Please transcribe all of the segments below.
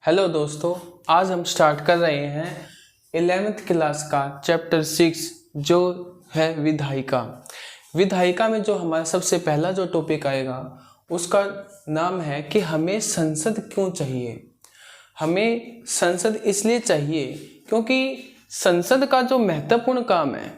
Hello दोस्तों, आज हम स्टार्ट कर रहे हैं 11th क्लास का चैप्टर 6 जो है विधायिका। विधायिका में जो हमारा सबसे पहला जो टॉपिक आएगा उसका नाम है कि हमें संसद क्यों चाहिए। हमें संसद इसलिए चाहिए क्योंकि संसद का जो महत्वपूर्ण काम है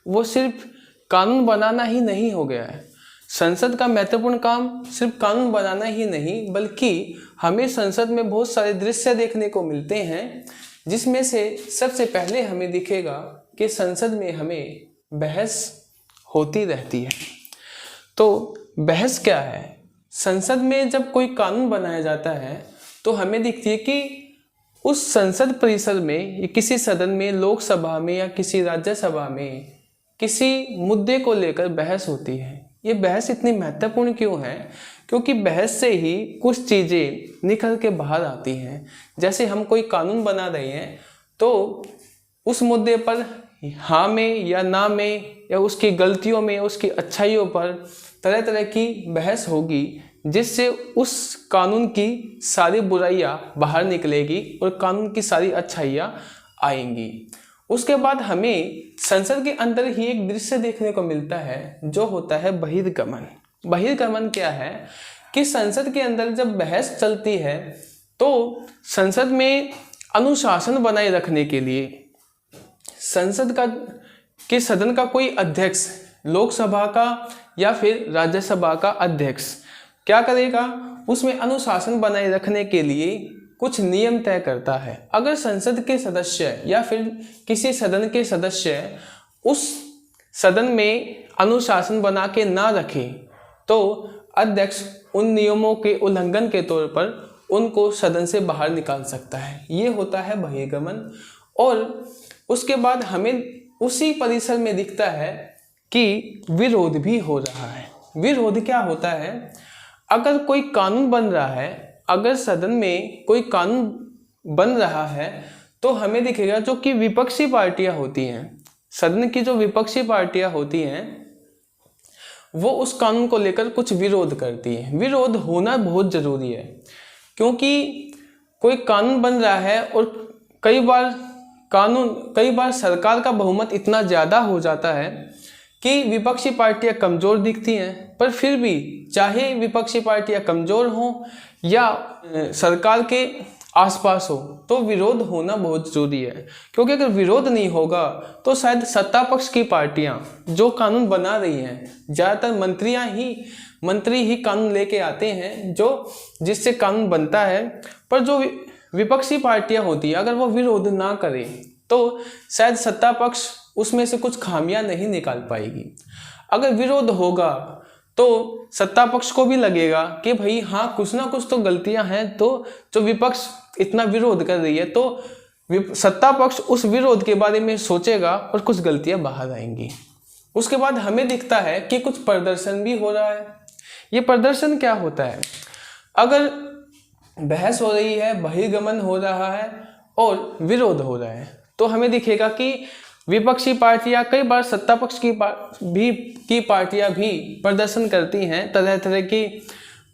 वो सिर्फ कानून बनाना ही नहीं हो गया है। संसद का महत्वपूर्ण काम सिर्फ कानून बनाना ही नहीं बल्कि हमें संसद में बहुत सारे दृश्य देखने को मिलते हैं, जिसमें से सबसे पहले हमें दिखेगा कि संसद में हमें बहस होती रहती है। तो बहस क्या है? संसद में जब कोई कानून बनाया जाता है तो हमें दिखती है कि उस संसद परिसर में, किसी सदन में, लोकसभा में या किसी राज्यसभा में किसी मुद्दे को लेकर बहस होती है। ये बहस इतनी महत्वपूर्ण क्यों है? क्योंकि बहस से ही कुछ चीज़ें निकल के बाहर आती हैं। जैसे हम कोई कानून बना रहे हैं तो उस मुद्दे पर हाँ में या ना में या उसकी गलतियों में, उसकी अच्छाइयों पर तरह तरह की बहस होगी, जिससे उस कानून की सारी बुराइयां बाहर निकलेगी और कानून की सारी अच्छाइयां आएंगी। उसके बाद हमें संसद के अंदर ही एक दृश्य देखने को मिलता है जो होता है बहिर्गमन। बहिर्गमन क्या है कि संसद के अंदर जब बहस चलती है तो संसद में अनुशासन बनाए रखने के लिए संसद का के सदन का कोई अध्यक्ष, लोकसभा का या फिर राज्यसभा का अध्यक्ष क्या करेगा? उसमें अनुशासन बनाए रखने के लिए कुछ नियम तय करता है। अगर संसद के सदस्य या फिर किसी सदन के सदस्य उस सदन में अनुशासन बना के ना रखे तो अध्यक्ष उन नियमों के उल्लंघन के तौर पर उनको सदन से बाहर निकाल सकता है। ये होता है बहिर्गमन। और उसके बाद हमें उसी परिसर में दिखता है कि विरोध भी हो रहा है। विरोध क्या होता है? अगर कोई कानून बन रहा है, अगर सदन में कोई कानून बन रहा है तो हमें दिखेगा जो कि विपक्षी पार्टियां होती हैं, सदन की जो विपक्षी पार्टियां होती हैं वो उस कानून को लेकर कुछ विरोध करती हैं। विरोध होना बहुत ज़रूरी है क्योंकि कोई कानून बन रहा है और कई बार सरकार का बहुमत इतना ज़्यादा हो जाता है कि विपक्षी पार्टियां कमज़ोर दिखती हैं, पर फिर भी चाहे विपक्षी पार्टियां कमज़ोर हों या सरकार के आसपास हो तो विरोध होना बहुत ज़रूरी है। क्योंकि अगर विरोध नहीं होगा तो शायद सत्ता पक्ष की पार्टियां जो कानून बना रही हैं, ज़्यादातर मंत्री ही कानून लेके आते हैं जिससे कानून बनता है, पर जो विपक्षी पार्टियां होती हैं अगर वो विरोध ना करें तो शायद सत्ता पक्ष उसमें से कुछ खामियां नहीं निकाल पाएगी। अगर विरोध होगा तो सत्ता पक्ष को भी लगेगा कि भाई हाँ, कुछ ना कुछ तो गलतियां हैं, तो जो विपक्ष इतना विरोध कर रही है तो सत्ता पक्ष उस विरोध के बारे में सोचेगा और कुछ गलतियां बाहर आएंगी। उसके बाद हमें दिखता है कि कुछ प्रदर्शन भी हो रहा है। ये प्रदर्शन क्या होता है? अगर बहस हो रही है, बहिर्गमन हो रहा है और विरोध हो रहा है तो हमें दिखेगा कि विपक्षी पार्टियां, कई बार सत्ता पक्ष की पार्टियां भी प्रदर्शन करती हैं, तरह तरह की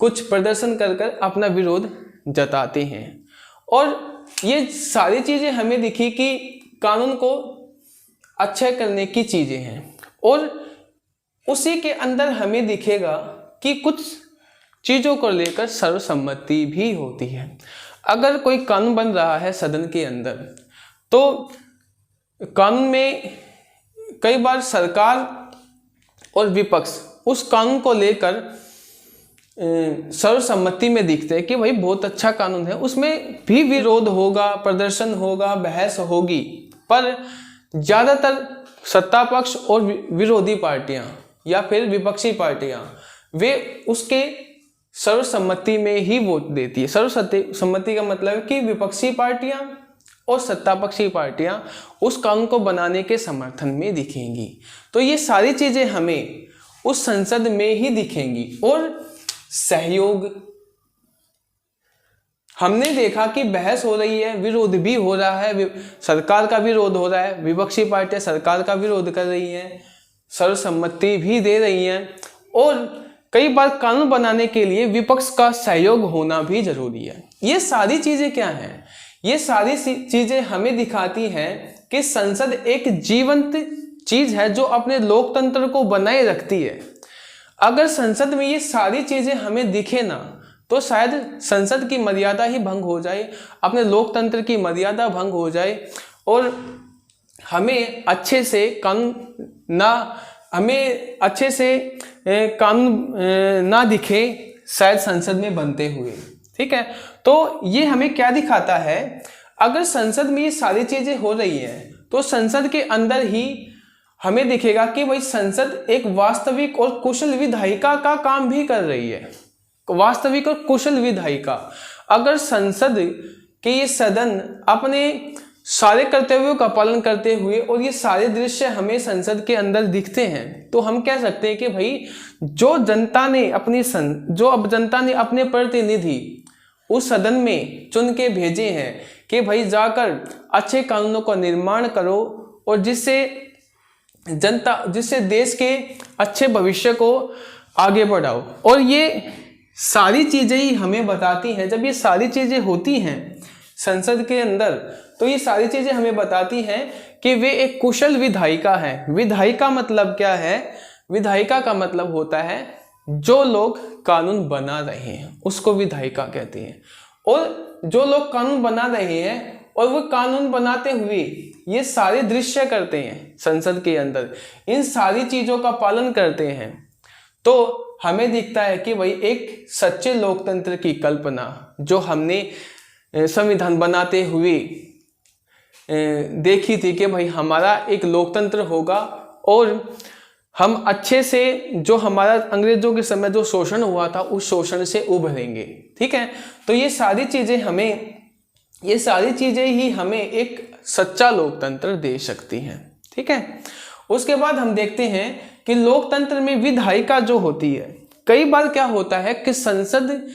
कुछ प्रदर्शन कर अपना विरोध जताते हैं। और ये सारी चीज़ें हमें दिखी कि कानून को अच्छा करने की चीज़ें हैं। और उसी के अंदर हमें दिखेगा कि कुछ चीज़ों को लेकर सर्वसम्मति भी होती है। अगर कोई कानून बन रहा है सदन के अंदर तो कानून में कई बार सरकार और विपक्ष उस कानून को लेकर सर्वसम्मति में दिखते हैं कि भाई बहुत अच्छा कानून है, उसमें भी विरोध होगा, प्रदर्शन होगा, बहस होगी, पर ज़्यादातर सत्ता पक्ष और विरोधी पार्टियां या फिर विपक्षी पार्टियां वे उसके सर्वसम्मति में ही वोट देती है। सर्वसम्मति का मतलब है कि विपक्षी पार्टियां और सत्तापक्षी पार्टियां उस कानून को बनाने के समर्थन में दिखेंगी। तो ये सारी चीज़ें हमें उस संसद में ही दिखेंगी। और सहयोग, हमने देखा कि बहस हो रही है, विरोध भी हो रहा है, सरकार का विरोध हो रहा है, विपक्षी पार्टियां सरकार का विरोध कर रही हैं, सर्वसम्मति भी दे रही हैं, और कई बार कानून बनाने के लिए विपक्ष का सहयोग होना भी जरूरी है। ये सारी चीज़ें क्या हैं? ये सारी चीजें हमें दिखाती हैं कि संसद एक जीवंत चीज है जो अपने लोकतंत्र को बनाए रखती है। अगर संसद में ये सारी चीजें हमें दिखे ना तो शायद संसद की मर्यादा ही भंग हो जाए, अपने लोकतंत्र की मर्यादा भंग हो जाए और हमें अच्छे से कानून ना दिखे शायद संसद में बनते हुए। ठीक है, तो ये हमें क्या दिखाता है, अगर संसद में ये सारी चीजें हो रही हैं तो संसद के अंदर ही हमें दिखेगा कि भाई संसद एक वास्तविक और कुशल विधायिका का काम भी कर रही है। वास्तविक और कुशल विधायिका, अगर संसद के ये सदन अपने सारे कर्तव्यों का पालन करते हुए और ये सारे दृश्य हमें संसद के अंदर दिखते हैं तो हम कह सकते हैं कि भाई जो अब जनता ने अपने प्रतिनिधि उस सदन में चुन के भेजे हैं कि भाई जाकर अच्छे कानूनों का निर्माण करो और जिससे देश के अच्छे भविष्य को आगे बढ़ाओ। और ये सारी चीजें ही हमें बताती हैं, जब ये सारी चीजें होती हैं संसद के अंदर तो ये सारी चीजें हमें बताती हैं कि वे एक कुशल विधायिका है। विधायिका मतलब क्या है? विधायिका का मतलब होता है जो लोग कानून बना रहे हैं उसको विधायिका कहते हैं। और जो लोग कानून बना रहे हैं और वो कानून बनाते हुए ये सारे दृश्य करते हैं संसद के अंदर, इन सारी चीजों का पालन करते हैं, तो हमें दिखता है कि भाई एक सच्चे लोकतंत्र की कल्पना जो हमने संविधान बनाते हुए देखी थी कि भाई हमारा एक लोकतंत्र होगा और हम अच्छे से जो हमारा अंग्रेजों के समय जो शोषण हुआ था उस शोषण से उभरेंगे। ठीक है, तो ये सारी चीजें ही हमें एक सच्चा लोकतंत्र दे सकती हैं। ठीक है, उसके बाद हम देखते हैं कि लोकतंत्र में विधायिका जो होती है, कई बार क्या होता है कि संसद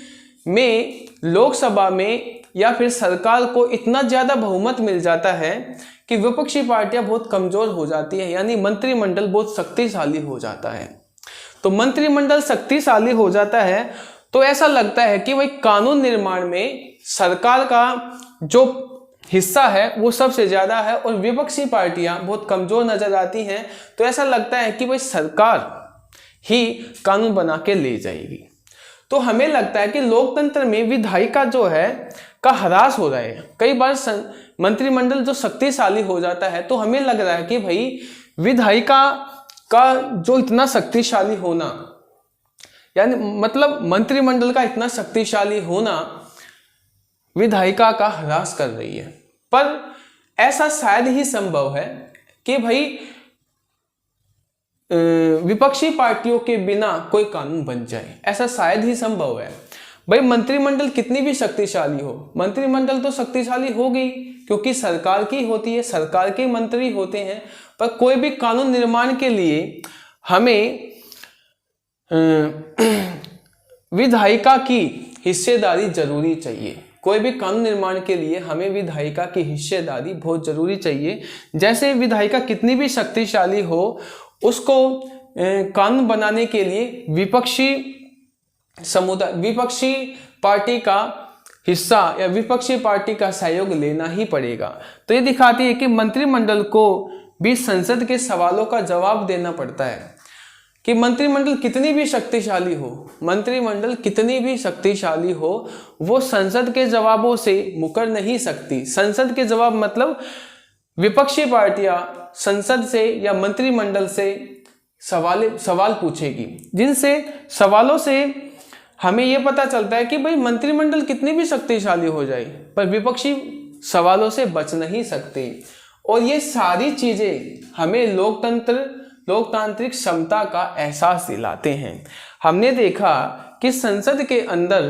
में, लोकसभा में या फिर सरकार को इतना ज्यादा बहुमत मिल जाता है कि विपक्षी पार्टियां बहुत कमजोर हो जाती है, यानी मंत्रिमंडल बहुत शक्तिशाली हो जाता है। तो मंत्रिमंडल शक्तिशाली हो जाता है तो ऐसा लगता है कि भाई कानून निर्माण में सरकार का जो हिस्सा है वो सबसे ज्यादा है और विपक्षी पार्टियां बहुत कमजोर नजर आती हैं, तो ऐसा लगता है कि भाई सरकार ही कानून बना के ले जाएगी। तो हमें लगता है कि लोकतंत्र में विधायिका जो है का ह्रास हो रहा है। कई बार मंत्रिमंडल जो शक्तिशाली हो जाता है तो हमें लग रहा है कि भाई विधायिका का जो इतना शक्तिशाली होना, यानी मतलब मंत्रिमंडल का इतना शक्तिशाली होना विधायिका का ह्रास कर रही है। पर ऐसा शायद ही संभव है कि भाई विपक्षी पार्टियों के बिना कोई कानून बन जाए, ऐसा शायद ही संभव है। भाई मंत्रिमंडल कितनी भी शक्तिशाली हो, मंत्रिमंडल तो शक्तिशाली होगी क्योंकि सरकार की होती है, सरकार के मंत्री होते हैं, पर कोई भी कानून निर्माण के लिए हमें विधायिका की हिस्सेदारी जरूरी चाहिए। कोई भी कानून निर्माण के लिए हमें विधायिका की हिस्सेदारी बहुत जरूरी चाहिए। जैसे विधायिका कितनी भी शक्तिशाली हो, उसको कानून बनाने के लिए विपक्षी पार्टी का हिस्सा या विपक्षी पार्टी का सहयोग लेना ही पड़ेगा। तो ये दिखाती है कि मंत्रिमंडल को भी संसद के सवालों का जवाब देना पड़ता है। कि मंत्रिमंडल कितनी भी शक्तिशाली हो, वो संसद के जवाबों से मुकर नहीं सकती। संसद के जवाब मतलब विपक्षी पार्टियां संसद से या मंत्रिमंडल से सवाल पूछेगी, जिनसे सवालों से हमें यह पता चलता है कि भाई मंत्रिमंडल कितनी भी शक्तिशाली हो जाए पर विपक्षी सवालों से बच नहीं सकते। और ये सारी चीजें हमें लोकतांत्रिक क्षमता का एहसास दिलाते हैं। हमने देखा कि संसद के अंदर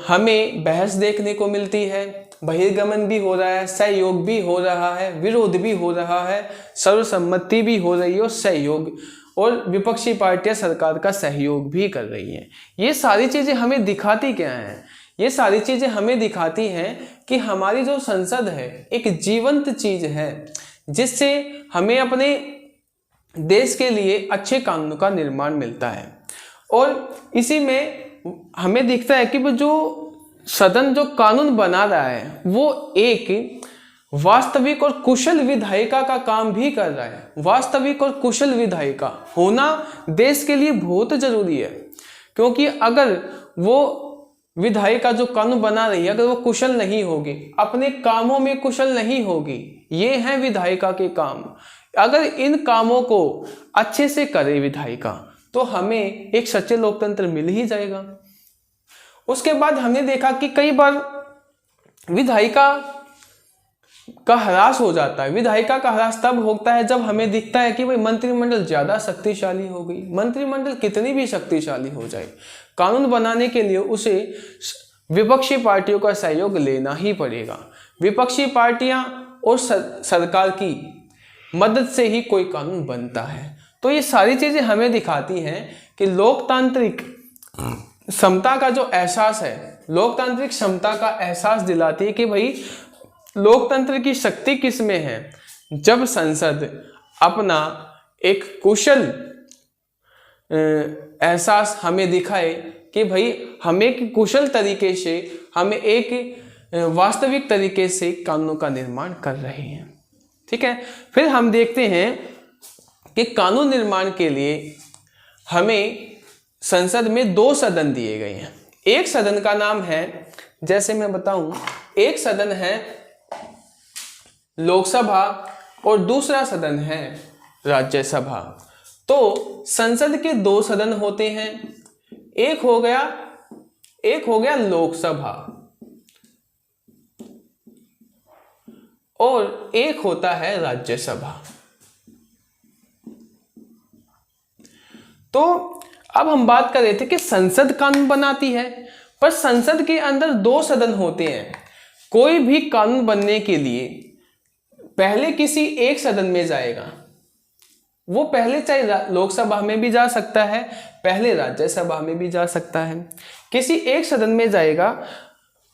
हमें बहस देखने को मिलती है, बहिर्गमन भी हो रहा है, सहयोग भी हो रहा है, विरोध भी हो रहा है, सर्वसम्मति भी हो रही है और सहयोग, और विपक्षी पार्टियां सरकार का सहयोग भी कर रही हैं। ये सारी चीजें हमें दिखाती क्या हैं? ये सारी चीजें हमें दिखाती हैं कि हमारी जो संसद है एक जीवंत चीज है, जिससे हमें अपने देश के लिए अच्छे कानूनों का निर्माण मिलता है। और इसी में हमें दिखता है कि वो जो सदन जो कानून बना रहा है वो एक वास्तविक और कुशल विधायिका का काम भी कर रहा है। वास्तविक और कुशल विधायिका होना देश के लिए बहुत जरूरी है, क्योंकि अगर वो विधायिका जो कानून बना रही है अगर वो कुशल नहीं होगी, अपने कामों में कुशल नहीं होगी, ये है विधायिका के काम। अगर इन कामों को अच्छे से करे विधायिका तो हमें एक सच्चे लोकतंत्र मिल ही जाएगा। उसके बाद हमने देखा कि कई बार विधायिका का ह्रास हो जाता है। विधायिका का ह्रास तब होता है जब हमें दिखता है कि भाई मंत्रिमंडल ज्यादा शक्तिशाली हो गई। मंत्रिमंडल कितनी भी शक्तिशाली हो जाए, कानून बनाने के लिए उसे विपक्षी पार्टियों का सहयोग लेना ही पड़ेगा। विपक्षी पार्टियां और सरकार की मदद से ही कोई कानून बनता है। तो ये सारी चीजें हमें दिखाती हैं कि लोकतांत्रिक समता का जो एहसास है, लोकतांत्रिक क्षमता का एहसास दिलाती है कि भाई लोकतंत्र की शक्ति किस में है। जब संसद अपना एक कुशल एहसास हमें दिखाए कि भाई हमें एक कुशल तरीके से, हमें एक वास्तविक तरीके से कानूनों का निर्माण कर रहे हैं। ठीक है, फिर हम देखते हैं कि कानून निर्माण के लिए हमें संसद में 2 सदन दिए गए हैं। एक सदन का नाम है, जैसे मैं बताऊं, एक सदन है लोकसभा और दूसरा सदन है राज्यसभा। तो संसद के 2 सदन होते हैं, एक हो गया लोकसभा और एक होता है राज्यसभा। तो अब हम बात कर रहे थे कि संसद कानून बनाती है, पर संसद के अंदर 2 सदन होते हैं। कोई भी कानून बनने के लिए पहले किसी एक सदन में जाएगा। वो पहले चाहे लोकसभा में भी जा सकता है, पहले राज्यसभा में भी जा सकता है। किसी एक सदन में जाएगा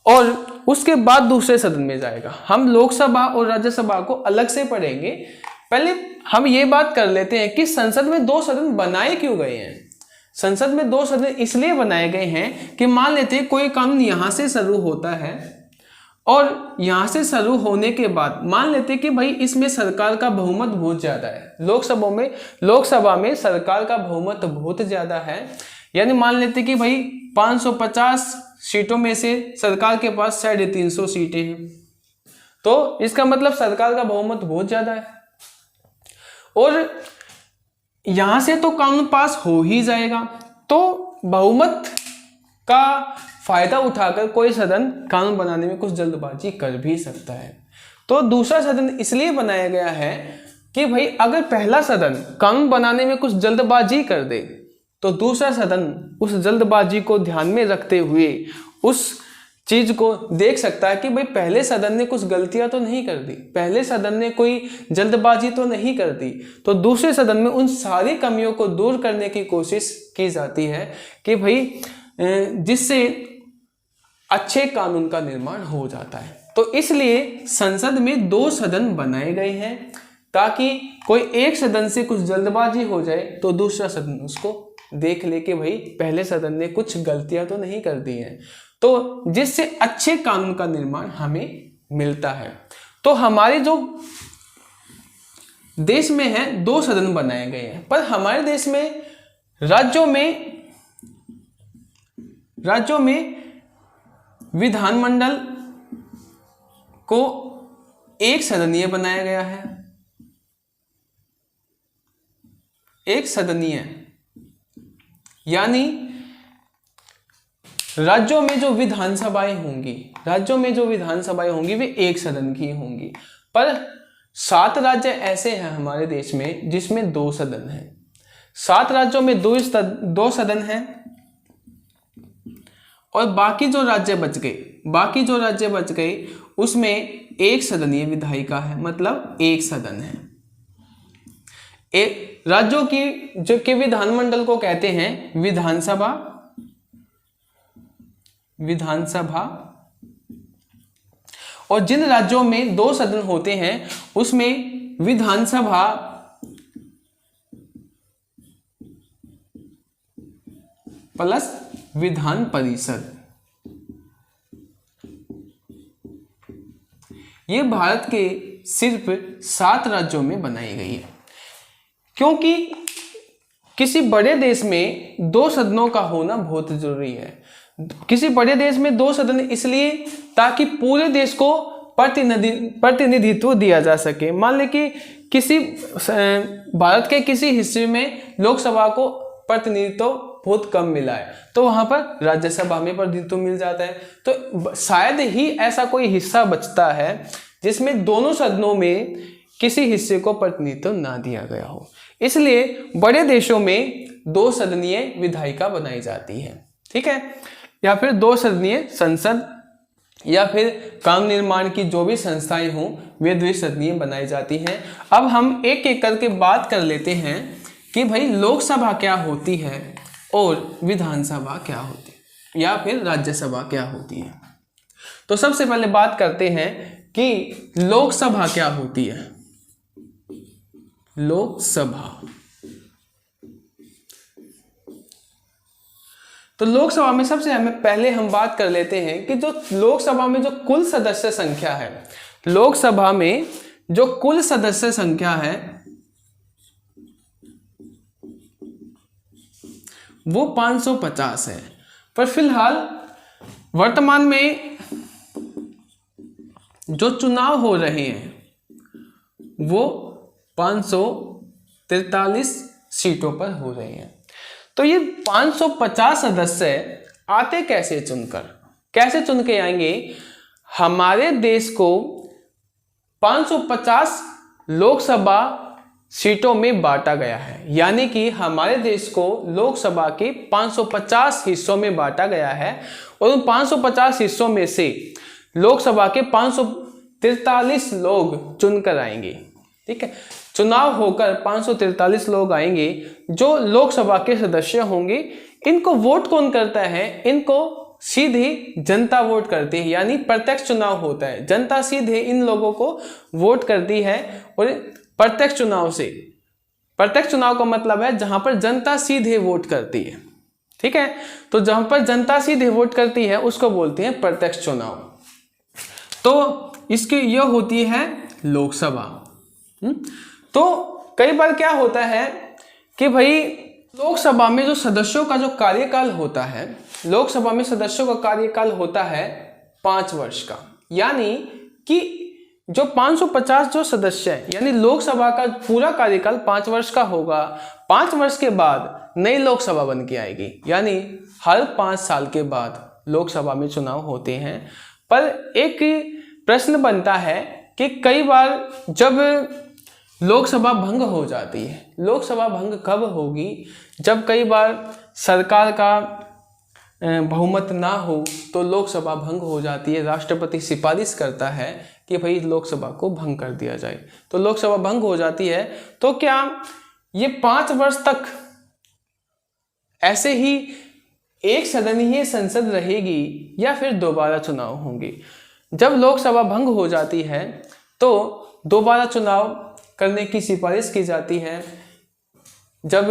और उसके बाद दूसरे सदन में जाएगा। हम लोकसभा और राज्यसभा को अलग से पढ़ेंगे। पहले हम ये बात कर लेते हैं कि संसद में 2 सदन बनाए क्यों गए हैं। संसद में 2 सदन इसलिए बनाए गए हैं कि मान लेते हैं कोई कानून यहां से शुरू होता है और यहां से शुरू होने के बाद मान लेते हैं कि भाई इसमें सरकार का बहुमत बहुत ज्यादा है। लोकसभा में सरकार का बहुमत बहुत ज्यादा है, यानी मान लेते हैं कि भाई 550 सीटों में से सरकार के पास 350 सीटें हैं। तो इसका मतलब सरकार का बहुमत बहुत ज्यादा है और यहां से तो कानून पास हो ही जाएगा। तो बहुमत का फायदा उठाकर कोई सदन कानून बनाने में कुछ जल्दबाजी कर भी सकता है। तो दूसरा सदन इसलिए बनाया गया है कि भाई अगर पहला सदन कानून बनाने में कुछ जल्दबाजी कर दे तो दूसरा सदन उस जल्दबाजी को ध्यान में रखते हुए उस चीज को देख सकता है कि भाई पहले सदन ने कुछ गलतियां तो नहीं कर दी, पहले सदन ने कोई जल्दबाजी तो नहीं कर दी। तो दूसरे सदन में उन सारी कमियों को दूर करने की कोशिश की जाती है कि भाई जिससे अच्छे कानून का निर्माण हो जाता है। तो इसलिए संसद में 2 सदन बनाए गए हैं ताकि कोई एक सदन से कुछ जल्दबाजी हो जाए तो दूसरा सदन उसको देख ले कि भाई पहले सदन ने कुछ गलतियां तो नहीं कर दी हैं, तो जिससे अच्छे कानून का निर्माण हमें मिलता है। तो हमारे जो देश में है 2 सदन बनाए गए हैं, पर हमारे देश में राज्यों में विधानमंडल को एक सदनीय बनाया गया है। एक सदनीय यानी राज्यों में जो विधानसभाएं होंगी वे एक सदन की होंगी। पर 7 राज्य ऐसे हैं हमारे देश में जिसमें 2 सदन हैं। 7 राज्यों में 2 सदन हैं और बाकी जो राज्य बच गए उसमें एक सदनीय विधायिका है, मतलब एक सदन है। राज्यों के विधानमंडल को कहते हैं विधानसभा और जिन राज्यों में 2 सदन होते हैं उसमें विधानसभा प्लस विधान परिषद, ये भारत के सिर्फ 7 राज्यों में बनाई गई है, क्योंकि किसी बड़े देश में 2 सदनों का होना बहुत जरूरी है। किसी बड़े देश में 2 सदन इसलिए ताकि पूरे देश को प्रतिनिधित्व दिया जा सके। मान लें कि किसी भारत के किसी हिस्से में लोकसभा को प्रतिनिधित्व बहुत कम मिला है, तो वहां पर राज्यसभा में प्रतिनिधित्व मिल जाता है। तो शायद ही ऐसा कोई हिस्सा बचता है जिसमें दोनों सदनों में किसी हिस्से को प्रतिनिधित्व ना दिया गया हो। इसलिए बड़े देशों में 2 सदनीय विधायिका बनाई जाती है, ठीक है, या फिर 2 सदनीय संसद या फिर कानून निर्माण की जो भी संस्थाएं हों वे द्विसदनीय बनाई जाती हैं। अब हम एक एक करके बात कर लेते हैं कि भाई लोकसभा क्या होती है और विधानसभा क्या होती है या फिर राज्यसभा क्या होती है। तो सबसे पहले बात करते हैं कि लोकसभा क्या होती है। लोकसभा, तो लोकसभा में सबसे पहले हम बात कर लेते हैं कि जो लोकसभा में जो कुल सदस्य संख्या है, लोकसभा में जो कुल सदस्य संख्या है वो 550 है। पर फिलहाल वर्तमान में जो चुनाव हो रहे हैं वो 543 सीटों पर हो रहे हैं। तो ये 550 सदस्य आते कैसे चुन के आएंगे। हमारे देश को 550 लोकसभा सीटों में बांटा गया है, यानी कि हमारे देश को लोकसभा के 550 हिस्सों में बांटा गया है और उन 550 हिस्सों में से लोकसभा के 543 लोग चुनकर आएंगे, ठीक है। चुनाव होकर 543 लोग आएंगे जो लोकसभा के सदस्य होंगे। इनको वोट कौन करता है, इनको सीधी जनता वोट करती है, यानी प्रत्यक्ष चुनाव होता है। जनता सीधे इन लोगों को वोट करती है और प्रत्यक्ष चुनाव का मतलब है जहां पर जनता सीधे वोट करती है, ठीक है। तो जहां पर जनता सीधे वोट करती है उसको बोलते हैं प्रत्यक्ष चुनाव। तो इसकी यह होती है लोकसभा। तो कई बार क्या होता है कि भाई लोकसभा में जो सदस्यों का जो कार्यकाल होता है, लोकसभा में सदस्यों का कार्यकाल होता है 5 वर्ष का, यानी कि जो 550 जो सदस्य हैं, यानी लोकसभा का पूरा कार्यकाल 5 वर्ष का होगा। 5 वर्ष के बाद नई लोकसभा बन के आएगी, यानी हर 5 साल के बाद लोकसभा में चुनाव होते हैं। पर एक प्रश्न बनता है कि कई बार जब लोकसभा भंग हो जाती है, लोकसभा भंग कब होगी, जब कई बार सरकार का बहुमत ना हो तो लोकसभा भंग हो जाती है। राष्ट्रपति सिफारिश करता है कि भाई लोकसभा को भंग कर दिया जाए, तो लोकसभा भंग हो जाती है। तो क्या ये 5 वर्ष तक ऐसे ही एक सदनीय संसद रहेगी या फिर दोबारा चुनाव होंगे। जब लोकसभा भंग हो जाती है तो दोबारा चुनाव करने की सिफारिश की जाती है। जब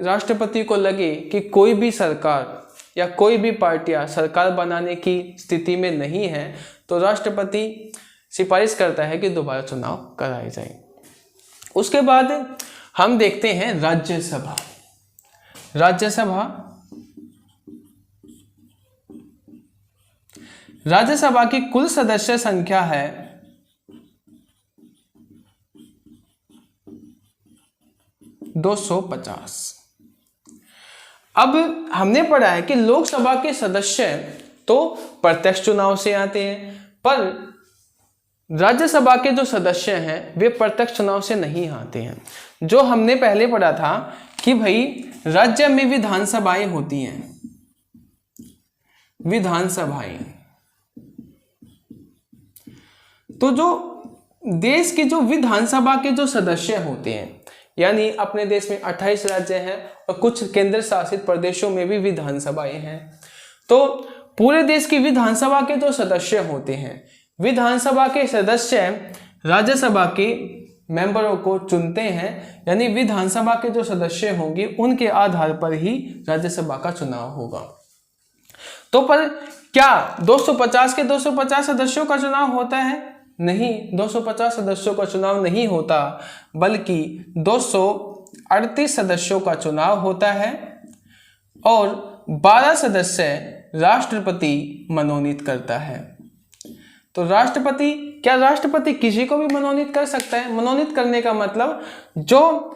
राष्ट्रपति को लगे कि कोई भी सरकार या कोई भी पार्टियां सरकार बनाने की स्थिति में नहीं है तो राष्ट्रपति सिफारिश करता है कि दोबारा चुनाव कराए जाए। उसके बाद हम देखते हैं राज्यसभा। राज्यसभा की कुल सदस्य संख्या है 250। अब हमने पढ़ा है कि लोकसभा के सदस्य तो प्रत्यक्ष चुनाव से आते हैं, पर राज्यसभा के जो सदस्य हैं वे प्रत्यक्ष चुनाव से नहीं आते हैं। जो हमने पहले पढ़ा था कि भाई राज्य में विधानसभाएं होती हैं, विधानसभाएं, तो जो देश के जो विधानसभा के जो सदस्य होते हैं, यानी अपने देश में 28 राज्य हैं और कुछ केंद्र शासित प्रदेशों में भी विधानसभाएं हैं। तो पूरे देश की विधानसभा के जो सदस्य होते हैं, विधानसभा के सदस्य राज्यसभा के मेंबरों को चुनते हैं, यानी विधानसभा के जो सदस्य होंगे उनके आधार पर ही राज्यसभा का चुनाव होगा। तो पर क्या 250 के 250 सदस्यों का चुनाव होता है? नहीं, 250 सदस्यों का चुनाव नहीं होता, बल्कि 238 सदस्यों का चुनाव होता है और 12 सदस्य राष्ट्रपति मनोनीत करता है। तो राष्ट्रपति, क्या राष्ट्रपति किसी को भी मनोनीत कर सकता है? मनोनीत करने का मतलब जो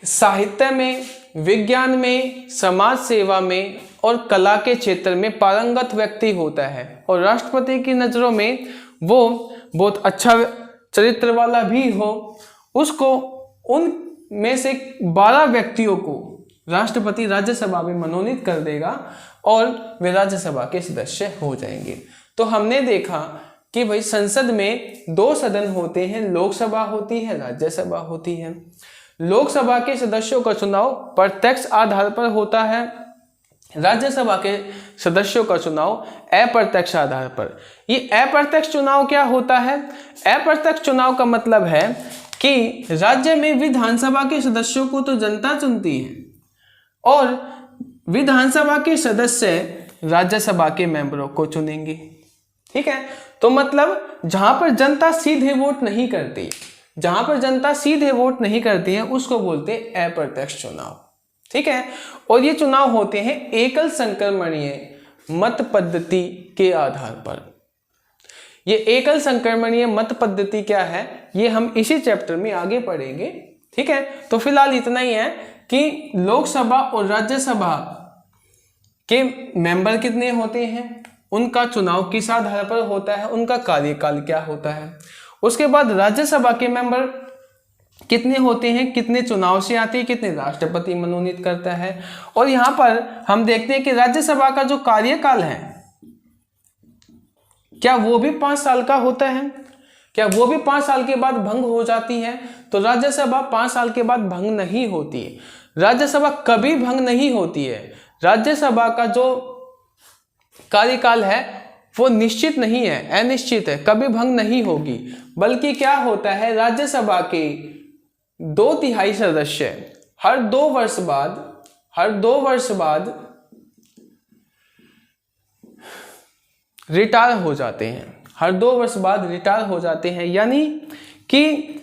साहित्य में, विज्ञान में, समाज सेवा में और कला के क्षेत्र में पारंगत व्यक्ति होता है और राष्ट्रपति की नज़रों में वो बहुत अच्छा चरित्र वाला भी हो, उसको उन में से 12 व्यक्तियों को राष्ट्रपति राज्यसभा में मनोनीत कर देगा और वे राज्यसभा के सदस्य हो जाएंगे। तो हमने देखा कि भाई संसद में 2 सदन होते हैं, लोकसभा होती है, राज्यसभा होती है। लोकसभा के सदस्यों का चुनाव प्रत्यक्ष आधार पर होता है, राज्यसभा के सदस्यों का चुनाव अप्रत्यक्ष आधार पर। ये अप्रत्यक्ष चुनाव क्या होता है? अप्रत्यक्ष चुनाव का मतलब है कि राज्य में विधानसभा के सदस्यों को तो जनता चुनती है और विधानसभा के सदस्य राज्यसभा के मेंबरों को चुनेंगे। ठीक है, तो मतलब जहां पर जनता सीधे वोट नहीं करती, जहां पर जनता सीधे वोट नहीं करती है उसको बोलते हैं अप्रत्यक्ष चुनाव। ठीक है, और ये चुनाव होते हैं एकल संक्रमणीय मत पद्धति के आधार पर। ये एकल संक्रमणीय मत पद्धति क्या है, ये हम इसी चैप्टर में आगे पढ़ेंगे। ठीक है, तो फिलहाल इतना ही है कि लोकसभा और राज्यसभा के मेंबर कितने होते हैं, उनका चुनाव किस आधार पर होता है, उनका कार्यकाल क्या होता है। उसके बाद राज्यसभा के मेंबर कितने होते हैं, कितने चुनाव से आते हैं, कितने राष्ट्रपति मनोनीत करता है। और यहाँ पर हम देखते हैं कि राज्यसभा का जो कार्यकाल है क्या वो भी 5 साल का होता है, क्या वो भी 5 साल के बाद भंग हो जाती है? तो राज्यसभा 5 साल के बाद भंग नहीं होती है। राज्यसभा कभी भंग नहीं होती है। राज्यसभा का जो कार्यकाल है वो निश्चित नहीं है, अनिश्चित है, कभी भंग नहीं होगी। बल्कि क्या होता है, राज्यसभा के 2/3 सदस्य हर 2 वर्ष बाद रिटायर हो जाते हैं, हर 2 वर्ष बाद रिटायर हो जाते हैं। यानी कि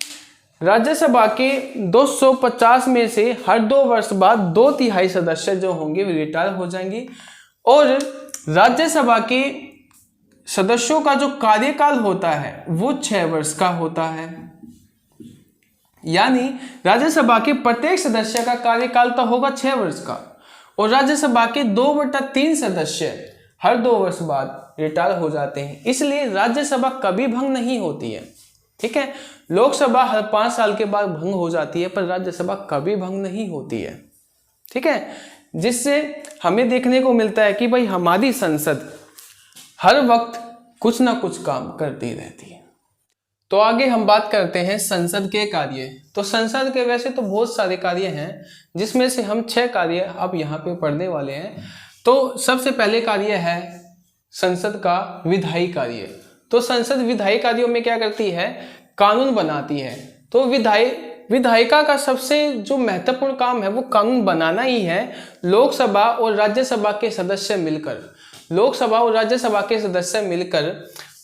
राज्यसभा के 250 में से हर 2 वर्ष बाद 2/3 सदस्य जो होंगे वे रिटायर हो जाएंगे और राज्यसभा के सदस्यों का जो कार्यकाल होता है वो 6 वर्ष का होता है। यानी राज्यसभा के प्रत्येक सदस्य का कार्यकाल तो होगा 6 वर्ष का और राज्यसभा के 2/3 सदस्य हर 2 वर्ष बाद रिटायर हो जाते हैं। इसलिए राज्यसभा कभी भंग नहीं होती है। ठीक है, लोकसभा हर 5 साल के बाद भंग हो जाती है पर राज्यसभा कभी भंग नहीं होती है। ठीक है, जिससे हमें देखने को मिलता है कि भाई हमारी संसद हर वक्त कुछ ना कुछ काम करती रहती है। तो आगे हम बात करते हैं संसद के कार्य। तो संसद के वैसे तो बहुत सारे कार्य हैं जिसमें से हम 6 कार्य अब यहाँ पे पढ़ने वाले हैं। तो सबसे पहले कार्य है संसद का विधायी कार्य। तो संसद विधायी कार्यों में क्या करती है, कानून बनाती है। तो विधायिका का सबसे जो महत्वपूर्ण काम है वो कानून बनाना ही है। लोकसभा और राज्यसभा के सदस्य मिलकर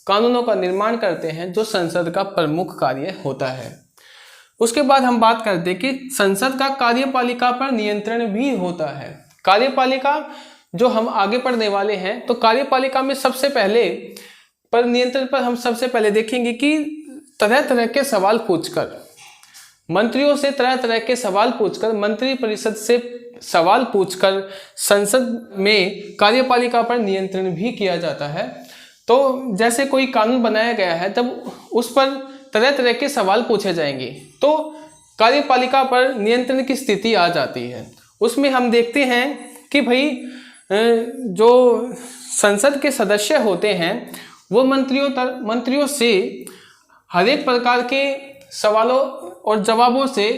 कानूनों का निर्माण करते हैं जो संसद का प्रमुख कार्य होता है। उसके बाद हम बात करते हैं कि संसद का कार्यपालिका पर नियंत्रण भी होता है। कार्यपालिका जो हम आगे पढ़ने वाले हैं, तो कार्यपालिका में सबसे पहले पर नियंत्रण पर हम सबसे पहले देखेंगे कि तरह तरह के सवाल पूछकर, मंत्रियों से तरह तरह के सवाल पूछकर, मंत्री परिषद से सवाल पूछकर संसद में कार्यपालिका पर नियंत्रण भी किया जाता है। तो जैसे कोई कानून बनाया गया है तब उस पर तरह तरह के सवाल पूछे जाएंगे तो कार्यपालिका पर नियंत्रण की स्थिति आ जाती है। उसमें हम देखते हैं कि भाई जो संसद के सदस्य होते हैं वो मंत्रियों से हर एक प्रकार के सवालों और जवाबों से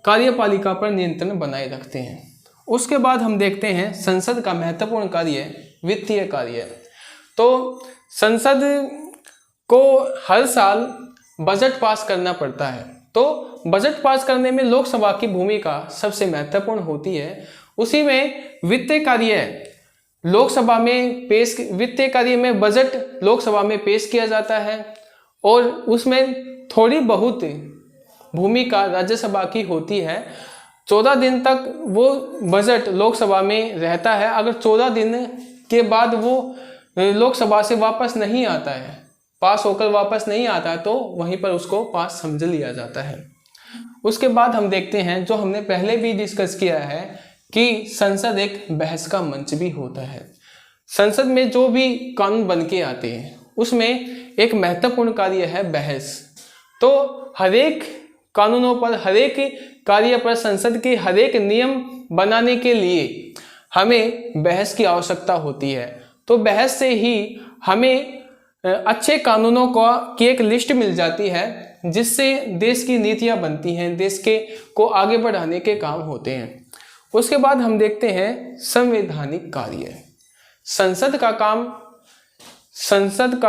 कार्यपालिका पर नियंत्रण बनाए रखते हैं। उसके बाद हम देखते हैं संसद का महत्वपूर्ण कार्य वित्तीय कार्य। तो संसद को हर साल बजट पास करना पड़ता है। तो बजट पास करने में लोकसभा की भूमिका सबसे महत्वपूर्ण होती है। उसी में वित्तीय कार्य लोकसभा में वित्तीय कार्य में बजट लोकसभा में पेश किया जाता है और उसमें थोड़ी बहुत भूमिका राज्यसभा की होती है। 14 दिन तक वो बजट लोकसभा में रहता है। अगर 14 दिन के बाद वो लोकसभा से वापस नहीं आता है, पास होकर वापस नहीं आता है, तो वहीं पर उसको पास समझ लिया जाता है। उसके बाद हम देखते हैं, जो हमने पहले भी डिस्कस किया है, कि संसद एक बहस का मंच भी होता है। संसद में जो भी कानून बन के आते हैं उसमें एक महत्वपूर्ण कार्य है बहस। तो हरेक कानूनों पर, हरेक कार्य पर, संसद के हरेक नियम बनाने के लिए हमें बहस की आवश्यकता होती है। तो बहस से ही हमें अच्छे कानूनों की एक लिस्ट मिल जाती है, जिससे देश की नीतियां बनती हैं, देश को आगे बढ़ाने के काम होते हैं। उसके बाद हम देखते हैं संवैधानिक कार्य। संसद का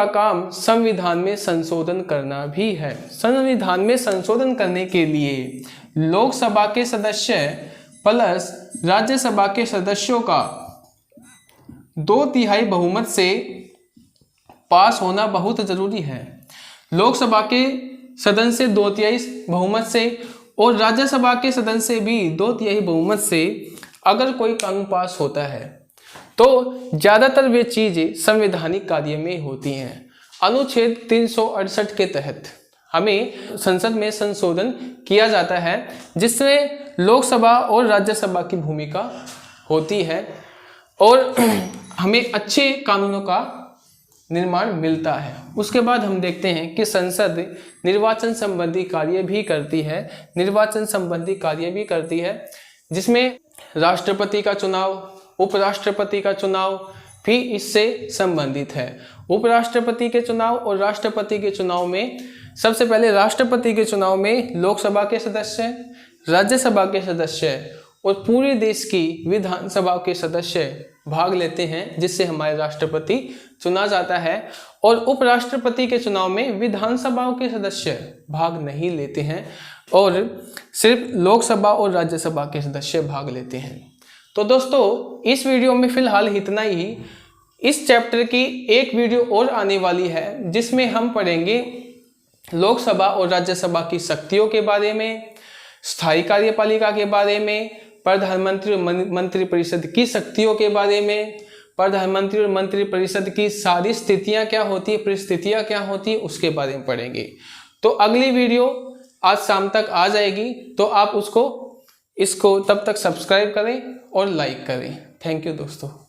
काम संविधान में संशोधन करना भी है। संविधान में संशोधन करने के लिए लोकसभा के सदस्य प्लस राज्यसभा के सदस्यों का 2/3 बहुमत से पास होना बहुत जरूरी है। लोकसभा के सदन से 2/3 बहुमत से और राज्यसभा के सदन से भी 2/3 बहुमत से अगर कोई कानून पास होता है तो ज़्यादातर वे चीज़ें संवैधानिक कार्य में होती हैं। अनुच्छेद 368 के तहत हमें संसद में संशोधन किया जाता है, जिसमें लोकसभा और राज्यसभा की भूमिका होती है और हमें अच्छे कानूनों का निर्माण मिलता है। उसके बाद हम देखते हैं कि संसद निर्वाचन संबंधी कार्य भी करती है, जिसमें राष्ट्रपति का चुनाव, उपराष्ट्रपति का चुनाव भी इससे संबंधित है। उपराष्ट्रपति के चुनाव और राष्ट्रपति के चुनाव में सबसे पहले राष्ट्रपति के चुनाव में लोकसभा के सदस्य, राज्यसभा के सदस्य और पूरे देश की विधानसभा के सदस्य भाग लेते हैं, जिससे हमारे राष्ट्रपति चुना जाता है। और उपराष्ट्रपति के चुनाव में विधानसभाओं के सदस्य भाग नहीं लेते हैं और सिर्फ लोकसभा और राज्यसभा के सदस्य भाग लेते हैं। तो दोस्तों, इस वीडियो में फिलहाल इतना ही। इस चैप्टर की एक वीडियो और आने वाली है, जिसमें हम पढ़ेंगे लोकसभा और राज्यसभा की शक्तियों के बारे में, स्थायी कार्यपालिका के बारे में, प्रधानमंत्री और मंत्रिपरिषद की शक्तियों के बारे में, प्रधानमंत्री और मंत्रिपरिषद की सारी स्थितियां क्या होती है, परिस्थितियां क्या होती है, उसके बारे में पढ़ेंगे। तो अगली वीडियो आज शाम तक आ जाएगी, तो आप इसको तब तक सब्सक्राइब करें और लाइक करें। थैंक यू दोस्तों।